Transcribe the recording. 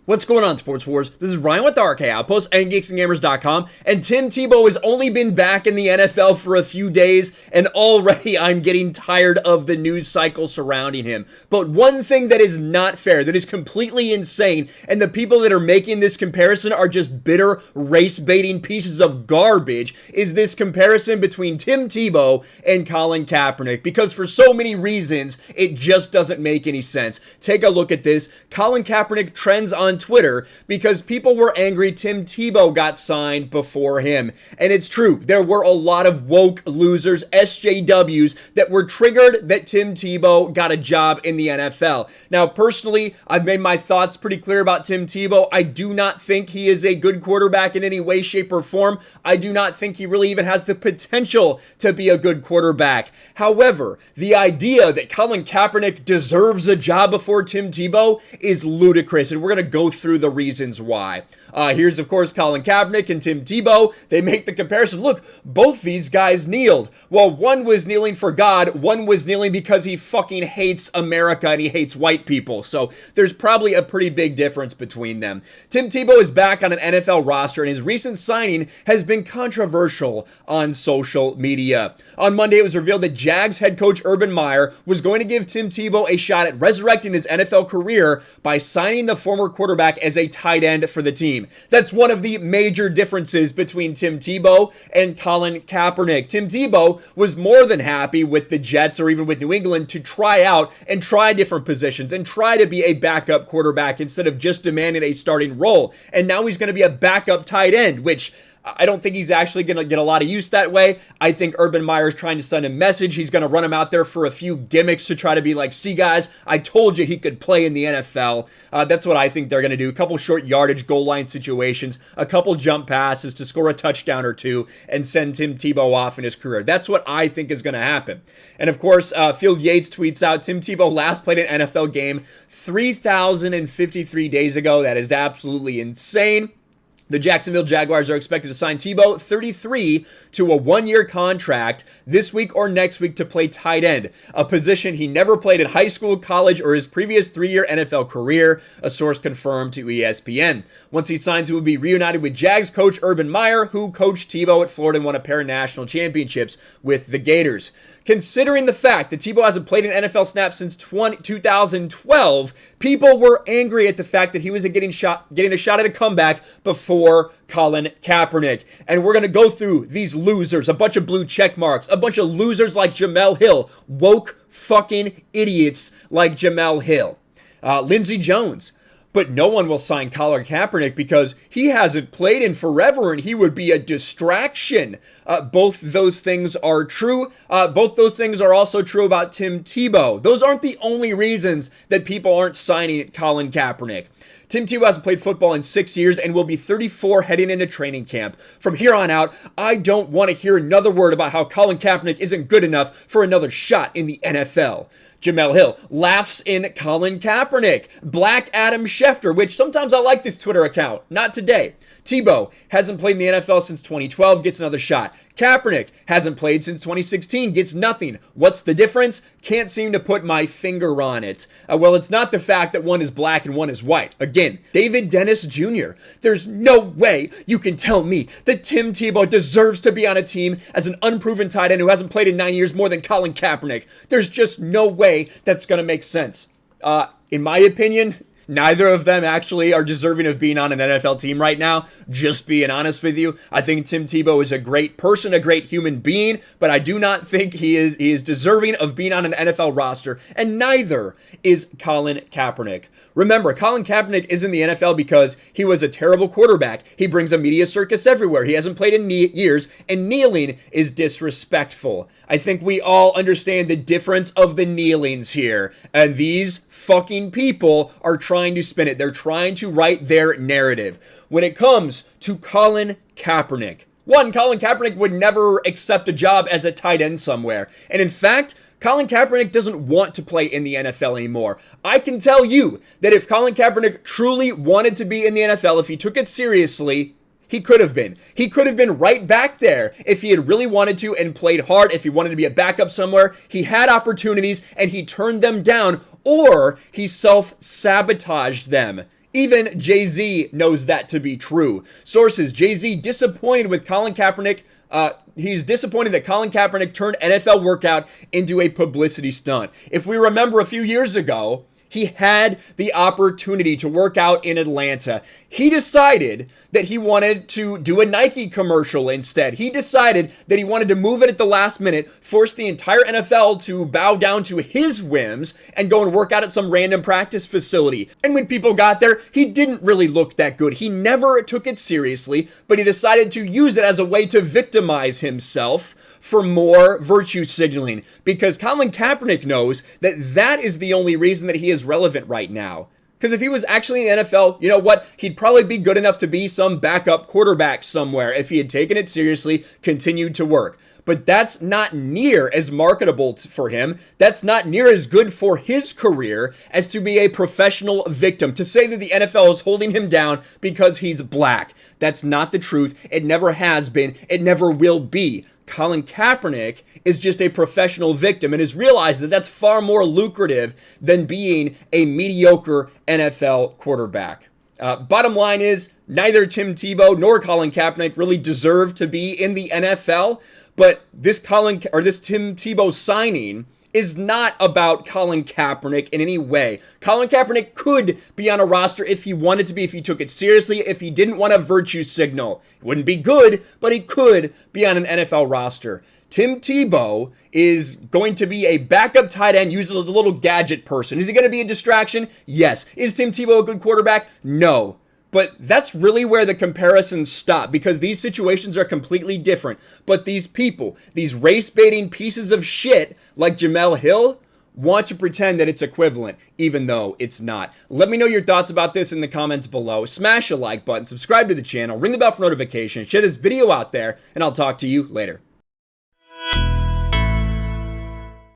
What's going on, Sports Wars? This is Ryan with the RK Outpost and GeeksandGamers.com, and Tim Tebow has only been back in the NFL for a few days, and already I'm getting tired of the news cycle surrounding him. But one thing that is not fair, that is completely insane, and the people that are making this comparison are just bitter, race-baiting pieces of garbage, is this comparison between Tim Tebow and Colin Kaepernick, because for so many reasons, it just doesn't make any sense. Take a look at this. Colin Kaepernick trends on Twitter because people were angry Tim Tebow got signed before him. And it's true, there were a lot of woke losers, SJWs, that were triggered that Tim Tebow got a job in the NFL. Now, personally, I've made my thoughts pretty clear about Tim Tebow. I do not think he is a good quarterback in any way, shape, or form. I do not think he really even has the potential to be a good quarterback. However, the idea that Colin Kaepernick deserves a job before Tim Tebow is ludicrous, and we're going to go through the reasons why. Here's, of course, Colin Kaepernick and Tim Tebow. They make the comparison. Look, both these guys kneeled. Well, one was kneeling for God, one was kneeling because he fucking hates America and he hates white people. So there's probably a pretty big difference between them. Tim Tebow is back on an NFL roster, and his recent signing has been controversial on social media. On Monday, it was revealed that Jags head coach Urban Meyer was going to give Tim Tebow a shot at resurrecting his NFL career by signing the former quarterback as a tight end for the team. That's one of the major differences between Tim Tebow and Colin Kaepernick. Tim Tebow was more than happy with the Jets or even with New England to try out and try different positions and try to be a backup quarterback instead of just demanding a starting role. And now he's going to be a backup tight end, which I don't think he's actually going to get a lot of use that way. I think Urban Meyer is trying to send a message. He's going to run him out there for a few gimmicks to try to be like, see guys, I told you he could play in the NFL. That's what I think they're going to do. A couple short yardage goal line situations, a couple jump passes to score a touchdown or two and send Tim Tebow off in his career. That's what I think is going to happen. And of course, Phil Yates tweets out, Tim Tebow last played an NFL game 3,053 days ago. That is absolutely insane. The Jacksonville Jaguars are expected to sign Tebow, 33, to a one-year contract this week or next week to play tight end, a position he never played in high school, college, or his previous three-year NFL career, a source confirmed to ESPN. Once he signs, he will be reunited with Jags coach Urban Meyer, who coached Tebow at Florida and won a pair of national championships with the Gators. Considering the fact that Tebow hasn't played an NFL snap since 2012, people were angry at the fact that he was getting a shot at a comeback before Colin Kaepernick. And we're going to go through these losers, a bunch of blue check marks, a bunch of losers like Jamel Hill, woke fucking idiots like Jamel Hill, Lindsey Jones. But no one will sign Colin Kaepernick because he hasn't played in forever and he would be a distraction. Both those things are true. Both those things are also true about Tim Tebow. Those aren't the only reasons that people aren't signing Colin Kaepernick. Tim Tebow hasn't played football in 6 years and will be 34 heading into training camp. From here on out, I don't want to hear another word about how Colin Kaepernick isn't good enough for another shot in the NFL. Jamel Hill laughs in Colin Kaepernick. Black Adam Schefter, which sometimes I like this Twitter account. Not today. Tebow hasn't played in the NFL since 2012, gets another shot. Kaepernick hasn't played since 2016, gets nothing. What's the difference? Can't seem to put my finger on it. Well, it's not the fact that one is black and one is white. Again, David Dennis Jr. There's no way you can tell me that Tim Tebow deserves to be on a team as an unproven tight end who hasn't played in 9 years more than Colin Kaepernick. There's just no way that's going to make sense. In my opinion, neither of them actually are deserving of being on an NFL team right now. Just being honest with you, I think Tim Tebow is a great person, a great human being, but I do not think he is deserving of being on an NFL roster, and neither is Colin Kaepernick. Remember, Colin Kaepernick is in the NFL because he was a terrible quarterback. He brings a media circus everywhere. He hasn't played in years, and kneeling is disrespectful. I think we all understand the difference of the kneelings here, and these fucking people are trying to spin it. They're trying to write their narrative. When it comes to Colin Kaepernick, one, Colin Kaepernick would never accept a job as a tight end somewhere. And in fact, Colin Kaepernick doesn't want to play in the NFL anymore. I can tell you that if Colin Kaepernick truly wanted to be in the NFL, if he took it seriously, he could have been. He could have been right back there if he had really wanted to and played hard, if he wanted to be a backup somewhere. He had opportunities and he turned them down, or he self-sabotaged them Even Jay-Z knows that to be true. Sources, Jay-Z disappointed with Colin Kaepernick. He's disappointed that Colin Kaepernick turned NFL workout into a publicity stunt. If we remember a few years ago, he had the opportunity to work out in Atlanta. He decided that he wanted to do a Nike commercial instead. He decided that he wanted to move it at the last minute, force the entire NFL to bow down to his whims, and go and work out at some random practice facility. And when people got there, he didn't really look that good. He never took it seriously, but he decided to use it as a way to victimize himself for more virtue signaling, because Colin Kaepernick knows that that is the only reason that he is relevant right now. Because if he was actually in the NFL, you know what? He'd probably be good enough to be some backup quarterback somewhere if he had taken it seriously, continued to work. But that's not near as marketable for him. That's not near as good for his career as to be a professional victim. To say that the NFL is holding him down because he's black. That's not the truth. It never has been. It never will be. Colin Kaepernick is just a professional victim and has realized that that's far more lucrative than being a mediocre NFL quarterback. Bottom line is, neither Tim Tebow nor Colin Kaepernick really deserve to be in the NFL, but this Tim Tebow signing is not about Colin Kaepernick in any way. Colin Kaepernick could be on a roster if he wanted to be, if he took it seriously, if he didn't want a virtue signal. It wouldn't be good, but he could be on an NFL roster. Tim Tebow is going to be a backup tight end, used as a little gadget person. Is he going to be a distraction? Yes. Is Tim Tebow a good quarterback? No. But that's really where the comparisons stop, because these situations are completely different. But these people, these race-baiting pieces of shit like Jamel Hill, want to pretend that it's equivalent, even though it's not. Let me know your thoughts about this in the comments below. Smash a like button, subscribe to the channel, ring the bell for notifications, share this video out there, and I'll talk to you later.